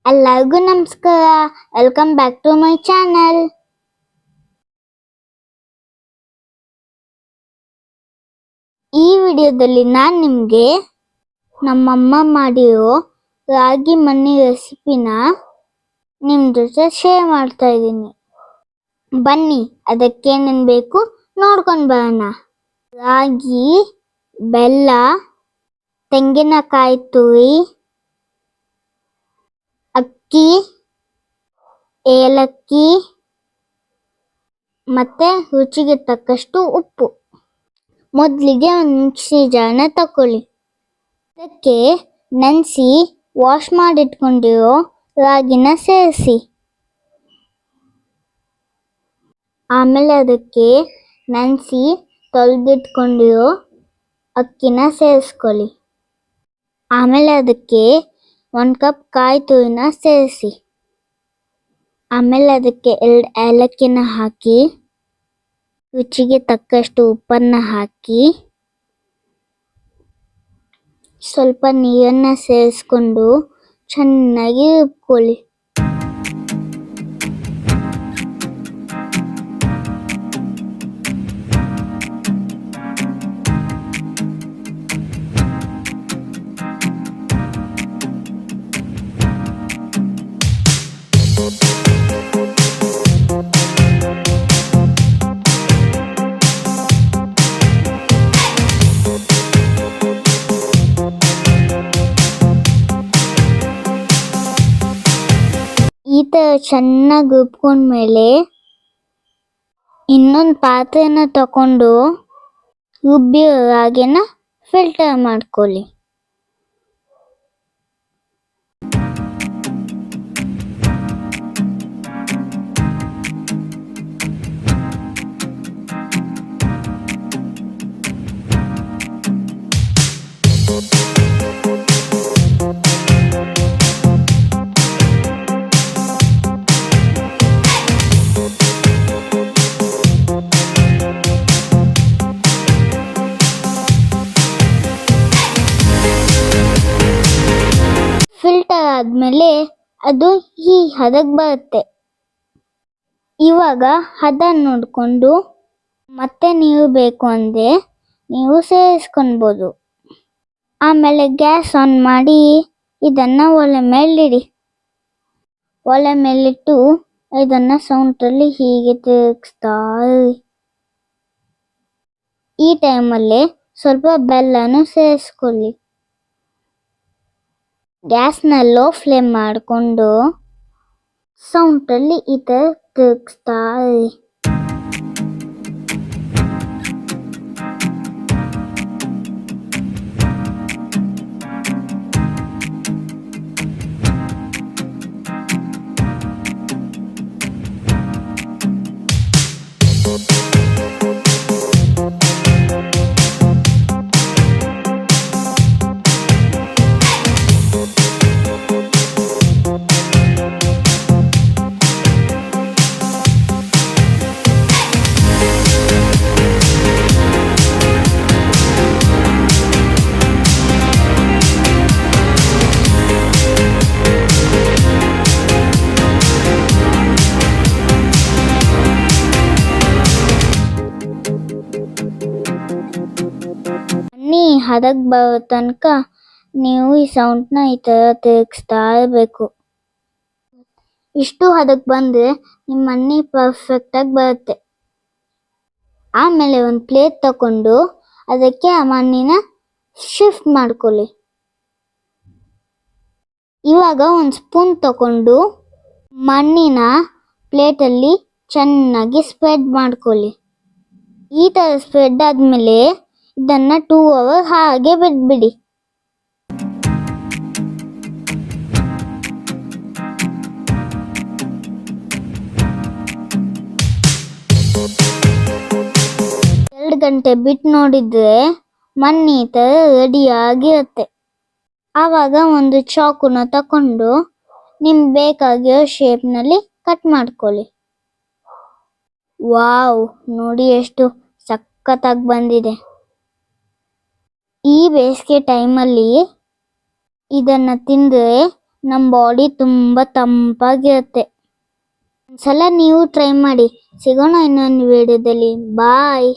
ಎಲ್ಲರಿಗೂ ನಮಸ್ಕಾರ. Welcome back to my channel. ಈ ವಿಡಿಯೋದಲ್ಲಿ ನಾನು ನಿಮಗೆ ನಮ್ಮಮ್ಮ ಮಾಡಿರೋ ರಾಗಿ ಮಣ್ಣಿ ರೆಸಿಪಿನ ನಿಮ್ಮ ಜೊತೆ ಶೇರ್ ಮಾಡ್ತಾ ಇದ್ದೀನಿ. ಬನ್ನಿ ಅದಕ್ಕೇನೇನು ಬೇಕು ನೋಡ್ಕೊಂಡು ಬರೋಣ. ರಾಗಿ, ಬೆಲ್ಲ, ತೆಂಗಿನಕಾಯಿ ತುರಿ, ಅಕ್ಕಿ, ಏಲಕ್ಕಿ ಮತ್ತೆ ರುಚಿಗೆ ತಕ್ಕಷ್ಟು ಉಪ್ಪು. ಮೊದಲಿಗೆ ಒಂದು ಮಿಕ್ಸಿ ಜಾರ್ನ ತಗೊಳ್ಳಿ. ಅದಕ್ಕೆ ನೆನೆಸಿ ವಾಶ್ ಮಾಡಿಟ್ಕೊಂಡಿರೋ ರಾಗಿನ ಸೇರಿಸಿ. ಆಮೇಲೆ ಅದಕ್ಕೆ ನೆನೆಸಿ ತೊಳೆದಿಟ್ಕೊಂಡಿರೋ ಅಕ್ಕಿನ ಸೇರಿಸ್ಕೊಳ್ಳಿ. ಆಮೇಲೆ ಅದಕ್ಕೆ 1 ಕಪ್ ಕಾಯಿ ತುರಿನ ಸೇರಿಸಿ. ಆಮೇಲೆ ಅದಕ್ಕೆ 2 ಏಲಕ್ಕಿನ ಹಾಕಿ, ರುಚಿಗೆ ತಕ್ಕಷ್ಟು ಉಪ್ಪನ್ನು ಹಾಕಿ, ಸ್ವಲ್ಪ ನೀರನ್ನು ಸೇರಿಸ್ಕೊಂಡು ಚೆನ್ನಾಗಿ ರುಬ್ಕೊಳ್ಳಿ. ಈ ಥರ ಚೆನ್ನಾಗಿ ರುಬ್ಕೊಂಡ್ಮೇಲೆ ಇನ್ನೊಂದು ಪಾತ್ರೆನ ತಗೊಂಡು ರುಬ್ಬಿರೋ ರಾಗಿನ ಫಿಲ್ಟರ್ ಮಾಡ್ಕೊಳ್ಳಿ. ಫಿಲ್ಟರ್ ಆದಮೇಲೆ ಅದು ಈ ಹದಕ್ಕೆ ಬರುತ್ತೆ. ಇವಾಗ ಹದ ನೋಡಿಕೊಂಡು ಮತ್ತೆ ನೀರು ಬೇಕು ಅಂದರೆ ನೀವು ಸೇರಿಸ್ಕೊಳ್ಬೋದು. ಆಮೇಲೆ ಗ್ಯಾಸ್ ಆನ್ ಮಾಡಿ ಇದನ್ನು ಒಲೆ ಮೇಲಿಡಿ. ಒಲೆ ಮೇಲಿಟ್ಟು ಇದನ್ನು ಸೌಂಟಲ್ಲಿ ಹೀಗೆ ತಿರುಗಿಸ್ತಾ ಇರಿ. ಈ ಟೈಮಲ್ಲಿ ಸ್ವಲ್ಪ ಬೆಲ್ಲನೂ ಸೇರಿಸ್ಕೊಳ್ಳಿ. ಗ್ಯಾಸ್ನ ಲೋ ಫ್ಲೇಮ್ ಮಾಡಿಕೊಂಡು ಸೌಂಟಲ್ಲಿ ಈ ಥರ ತಿರುಗಿಸ್ತಾ ಇರಿ. ಹದಕ್ಕೆ ಬರೋ ತನಕ ನೀವು ಈ ಸೌಂಡ್ನ ಈ ಥರ ತಿರುಗಿಸ್ತಾ ಇರಬೇಕು. ಇಷ್ಟು ಹದಕ್ಕೆ ಬಂದರೆ ನಿಮ್ಮ ಮಣ್ಣಿ ಪರ್ಫೆಕ್ಟಾಗಿ ಬರುತ್ತೆ. ಆಮೇಲೆ ಒಂದು ಪ್ಲೇಟ್ ತಗೊಂಡು ಅದಕ್ಕೆ ಆ ಮಣ್ಣಿನ ಶಿಫ್ಟ್ ಮಾಡ್ಕೊಳ್ಳಿ. ಇವಾಗ ಒಂದು ಸ್ಪೂನ್ ತಗೊಂಡು ಮಣ್ಣಿನ ಪ್ಲೇಟಲ್ಲಿ ಚೆನ್ನಾಗಿ ಸ್ಪ್ರೆಡ್ ಮಾಡ್ಕೊಳ್ಳಿ. ಈ ಥರ ಸ್ಪ್ರೆಡ್ ಆದಮೇಲೆ ಇದನ್ನು 2 ಅವರ್ ಹಾಗೆ ಬಿಟ್ಬಿಡಿ. ಎರಡು ಗಂಟೆ ಬಿಟ್ಟು ನೋಡಿದರೆ ಮಣ್ಣು ಈ ಥರ ರೆಡಿಯಾಗಿರುತ್ತೆ. ಆವಾಗ ಒಂದು ಚಾಕುನ ತಗೊಂಡು ನಿಮ್ಗೆ ಬೇಕಾಗಿರೋ ಶೇಪ್ನಲ್ಲಿ ಕಟ್ ಮಾಡ್ಕೊಳ್ಳಿ. ವಾವ್, ನೋಡಿ ಎಷ್ಟು ಸಖತ್ತಾಗಿ ಬಂದಿದೆ. ಈ ಬೇಸಿಗೆ ಟೈಮಲ್ಲಿ ಇದನ್ನು ತಿಂದರೆ ನಮ್ಮ ಬಾಡಿ ತುಂಬ ತಂಪಾಗಿರುತ್ತೆ. ಒಂದ್ಸಲ ನೀವು ಟ್ರೈ ಮಾಡಿ. ಸಿಗೋಣ ಇನ್ನೊಂದು ವಿಡಿಯೋದಲ್ಲಿ. ಬಾಯ್.